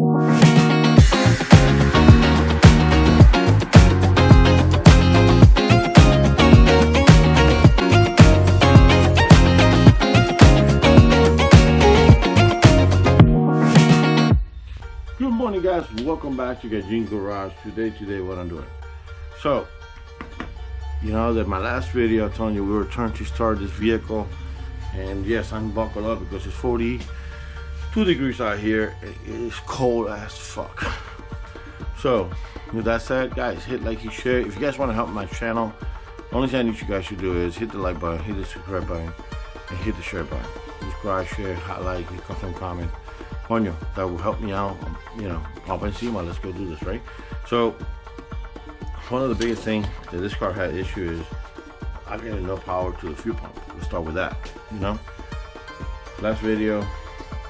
Good morning, guys. Welcome back to Gajin Garage. Today what I'm doing. So, you know that my last video I told you we were trying to start this vehicle, and yes, I'm buckled up because it's 42 degrees out here. It is cold as fuck. So, with that said, guys, hit like and share. If you guys want to help my channel, the only thing I need you guys to do is hit the like button, hit the subscribe button, and hit the share button. Subscribe, share, highlight, you come some comment. Coño, that will help me out, you know, up encima, let's go do this, right? So, one of the biggest things that this car had issue is I get enough power to the fuel pump. Let's start with that, you know? Last video,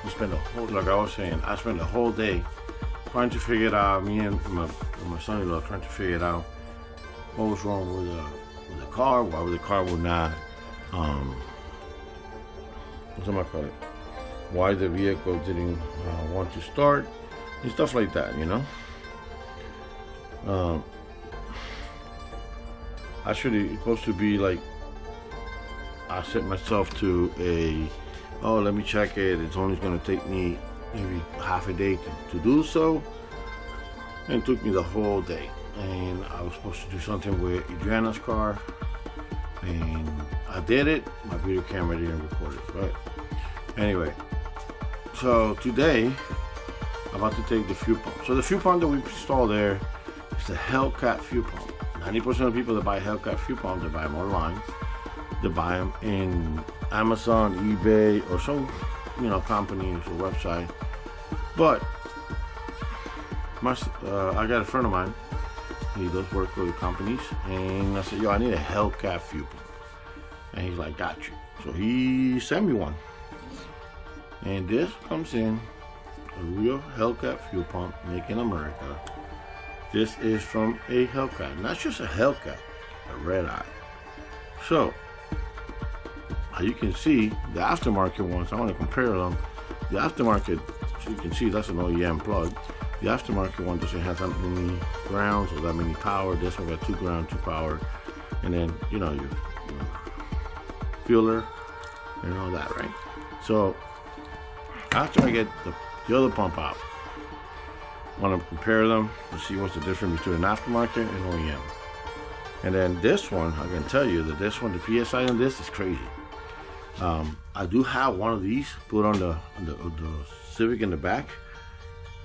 we spent the whole, like I was saying, I spent the whole day trying to figure it out, me and my son-in-law trying to figure it out what was wrong with the car, why the car would not, what's I call it? Why the vehicle didn't want to start and stuff like that, you know. Actually, it's supposed to be like I set myself to let me check it, it's only going to take me maybe half a day to do so, and it took me the whole day. And I was supposed to do something with Adriana's car, and I did it. My video camera didn't record it, but anyway. So today, I'm about to take the fuel pump. So the fuel pump that we installed there is the Hellcat fuel pump. 90% of people that buy Hellcat fuel pumps, they buy them online. They buy them in Amazon, eBay, or some, you know, companies or website. But I got a friend of mine. He does work with companies, and I said, "Yo, I need a Hellcat fuel pump." And he's like, "Got you." So he sent me one. And this comes in a real Hellcat fuel pump made in America. This is from a Hellcat, not just a Hellcat, a Red Eye. So, as you can see, the aftermarket ones, I want to compare them. The aftermarket, so you can see that's an OEM plug. The aftermarket one doesn't have that many grounds or that many power. This one got 2 ground, 2 power. And then, you know, your fueler and all that, right? So, after I get the other pump out, I want to compare them to see what's the difference between an aftermarket and OEM. And then this one, I can tell you that this one, the PSI on this is crazy. I do have one of these put on the Civic in the back,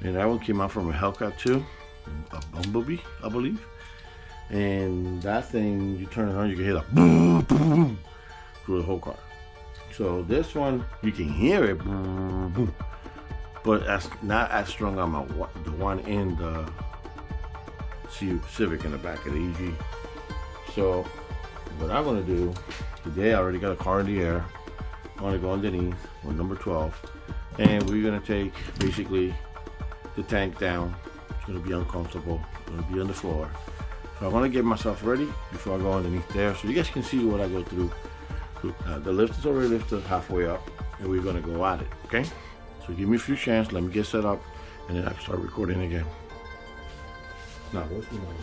and that one came out from a Hellcat too, a Bumblebee, I believe. And that thing, you turn it on, you can hear the boom, boom through the whole car. So this one, you can hear it, but that's not as strong on the one in the Civic in the back of the EG. So what I'm gonna do today, I already got a car in the air. I'm gonna go underneath on number 12, and we're gonna take basically the tank down. It's gonna be uncomfortable. It's gonna be on the floor. So I want to get myself ready before I go underneath there, so you guys can see what I go through. The lift is already lifted halfway up, and we're gonna go at it, okay? So give me a few chances, let me get set up, and then I can start recording again. Now, what's the number?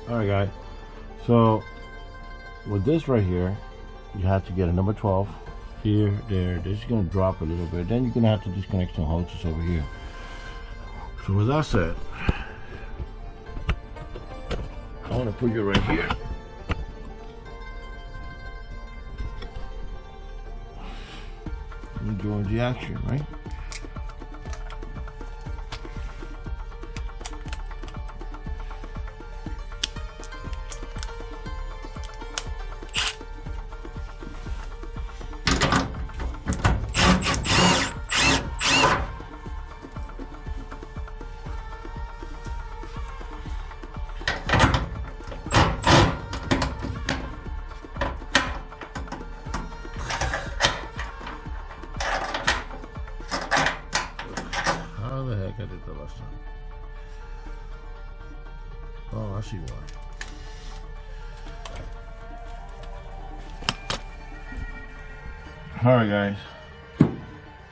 Alright guys, so with this right here, you have to get a number 12 here, there. This is gonna drop a little bit, then you're gonna have to disconnect some hoses over here. So with that said, I want to put you right here. Enjoy the action, right? I did the last time. Oh, I see why. Alright guys,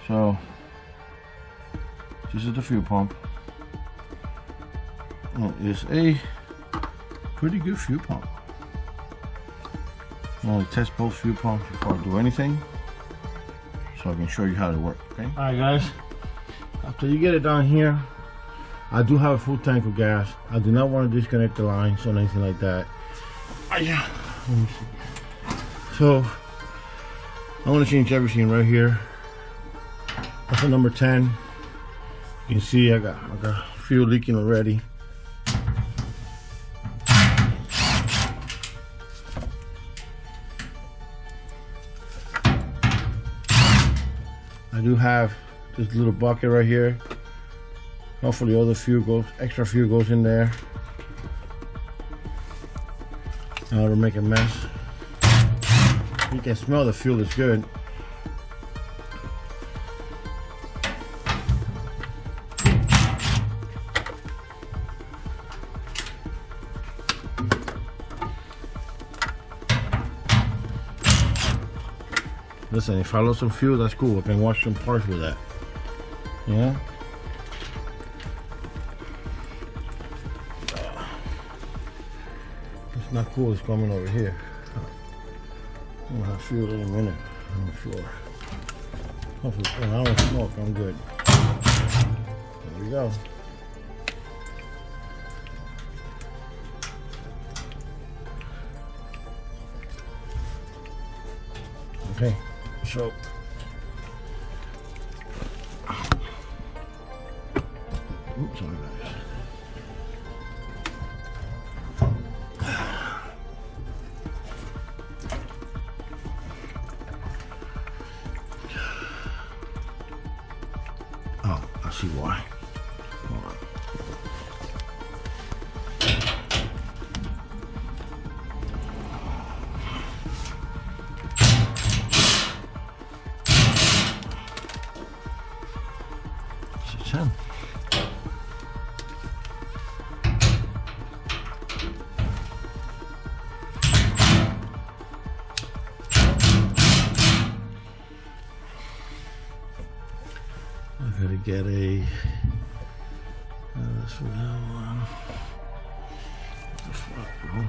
So this is the fuel pump. It's a pretty good fuel pump. I'm gonna test both fuel pumps before I do anything, so I can show you how they work. Okay. All right, guys. After you get it down here, I do have a full tank of gas. I do not want to disconnect the lines or anything like that. Yeah. Let me see. So I want to change everything right here. That's a number 10. You can see I got fuel leaking already. I do have this little bucket right here. Hopefully all the fuel goes, extra fuel goes in there. Now it'll make a mess. You can smell the fuel is good. Listen, if I lose some fuel, that's cool. I can wash some parts with that. Yeah. It's not cool. It's coming over here. I'm gonna have fuel in a minute on the floor. Hopefully, I don't smoke. I'm good. There we go. Okay. So, oops, sorry guys. Oh, I see why. Hold on. I gotta get a this for that one. The fuck, bro?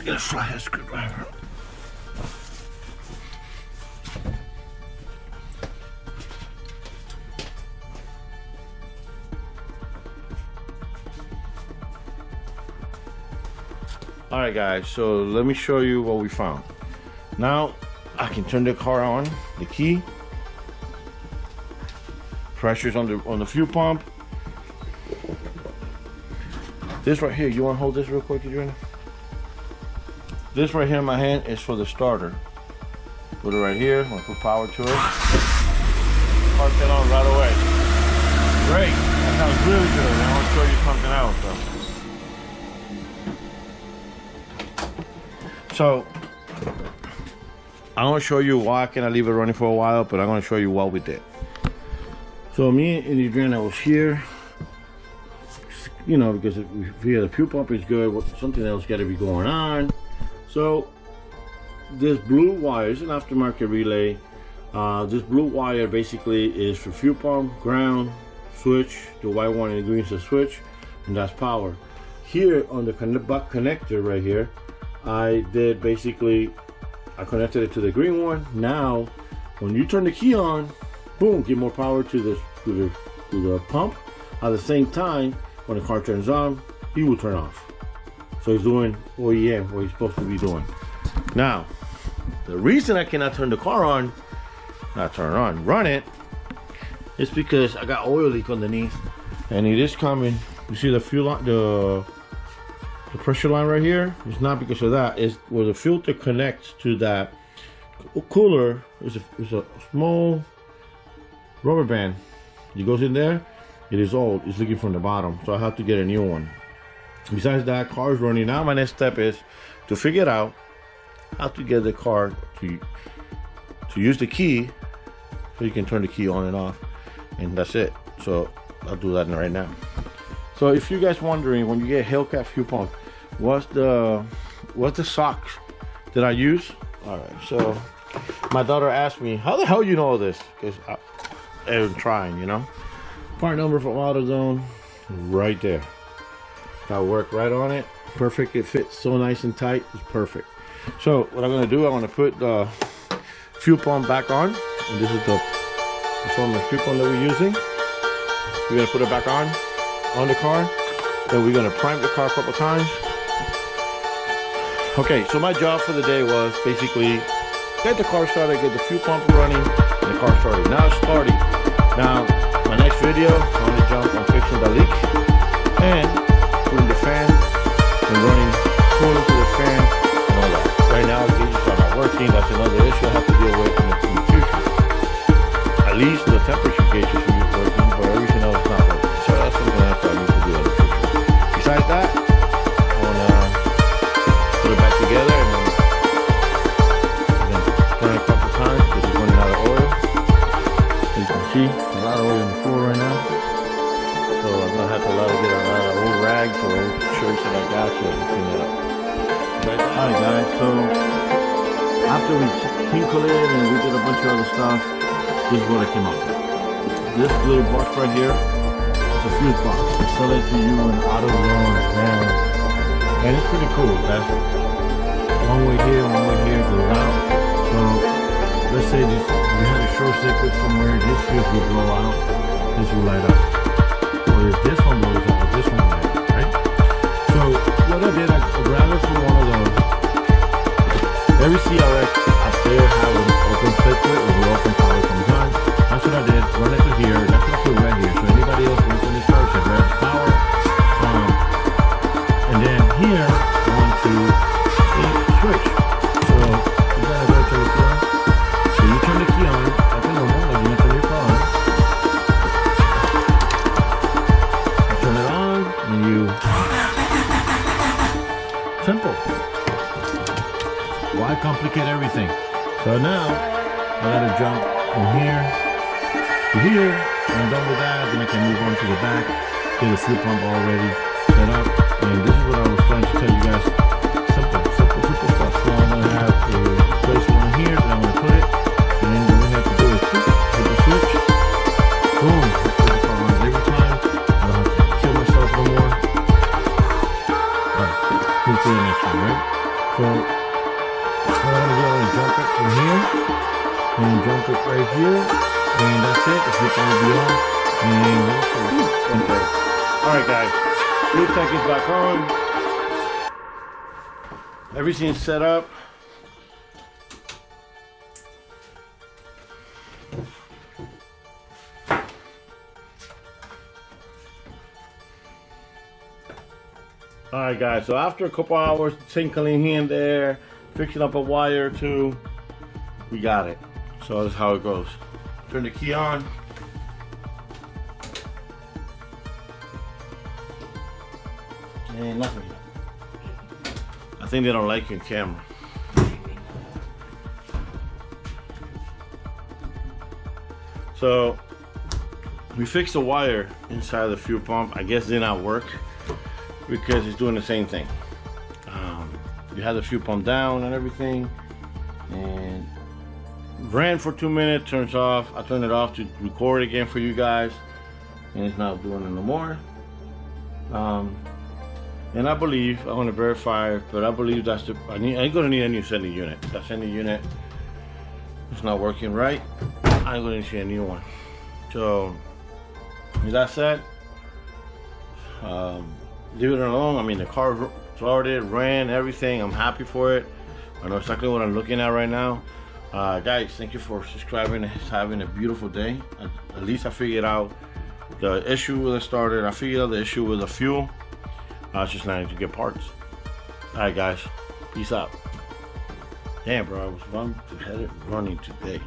Get a flathead screwdriver. All right, guys. So let me show you what we found. Now I can turn the car on. The key. Pressure's on the fuel pump. This right here. You want to hold this real quick, Adriana? This right here in my hand is for the starter. Put it right here. I'm gonna put power to it. Park it on right away. Great. That sounds really good. I want to show you something else. So I'm gonna show you why can I leave it running for a while, but I'm gonna show you what we did. So me and Adriana was here. You know, because via the fuel pump is good. Something else got to be going on. So this blue wire is an aftermarket relay. This blue wire basically is for fuel pump, ground, switch. The white one and the green is a switch, and that's power. Here on the buck connector right here, I connected it to the green one. Now, when you turn the key on, boom, give more power to the pump. At the same time, when the car turns on, he will turn off. So he's doing OEM, what he's supposed to be doing. Now, the reason I cannot turn the car on, run it, is because I got oil leak underneath. and it is coming. You see the fuel line, the pressure line right here? It's not because of that. It's where the filter connects to that cooler. Is a small rubber band. It goes in there. It is old. It's leaking from the bottom, so I have to get a new one. Besides that, car is running. Now my next step is to figure out how to get the car to use the key, so you can turn the key on and off, and that's it. So I'll do that right now. So if you guys wondering, when you get Hellcat fuel pump, what's the socks that I use? All right, so my daughter asked me, how the hell you know all this? Because I'm trying, you know. Part number from AutoZone, right there. I work right on it. Perfect. It fits so nice and tight. It's perfect. So what I'm gonna do, I'm gonna put the fuel pump back on, and this is the form of fuel pump that we're using. We're gonna put it back on the car. Then we're gonna prime the car a couple times. Okay, so my job for the day was basically get the car started, get the fuel pump running, and the car started. Now it's starting. Now my next video, I'm gonna jump on fixing the leak and putting the fan and running cooling to the fan and all that. Right now the gauges are not working. That's another issue I have to deal with in the future. At least the temperature gauge is working, but everything else is not working. So that's something else I need to do in the future. Besides that, I wanna put it back together and then turn it a couple times because it's running out of oil. As you can see, a lot of oil on the floor right now. So I'm gonna have to get a lot of old rags or old shirts that I got so I can clean it up. Alright guys, so after we tinkled it and we did a bunch of other stuff, this is what I came up with. This little box right here is a fuse box. They sell it to you in AutoZone, and it's pretty cool. That's one way here, goes out. So let's say this, we had a short circuit somewhere, this fuse will blow out, this will light up. Or if this one blows out, this one will light up, right? So what I did, I grabbed it from one of those. Every CRX up there has an open circuit with an open power sometimes. That's what I did. Run it to here. That's what I put right here. So anybody else wants any starts, I grab power. And then here, I want to switch. So you gotta go turn the key on. So you turn the key on, like a normal, like you turn your car on. You turn it on, and you simple. Why complicate everything? So now I gotta jump from here to here. When I'm done with that, then I can move on to the back, get the fuel pump already set up. And this is what I was trying to tell you guys. Simple stuff. So I'm gonna have a place on here that I'm gonna put it, and then what we have to do is hit the switch. Boom! Put the car on every time. I don't have to kill myself no more. Alright, move to the next one, right? So what I'm gonna do, I'm gonna jump it from here and jump it right here, and that's it. The switch will be on, and okay. Alright guys, fuel tank is back on. Everything's set up. Alright guys, so after a couple hours tinkling here and there, fixing up a wire or two, we got it. So that's how it goes. Turn the key on. And nothing. I think they don't like your camera. So we fixed the wire inside the fuel pump. I guess it did not work because it's doing the same thing. You have the fuel pump down and everything, and ran for 2 minutes, turns off. I turned it off to record again for you guys, and it's not doing it no more. And I believe, I want to verify, but I believe that's the, I'm gonna need a new sending unit. That sending unit is not working right. I'm gonna need a new one. So with that said, leave it alone. I mean, the car started, ran, everything. I'm happy for it. I know exactly what I'm looking at right now. Guys, thank you for subscribing. It's having a beautiful day. At least I figured out The issue that started, I feel the issue with the fuel. I was just planning to get parts. Alright guys, peace out. Damn bro, I was running today.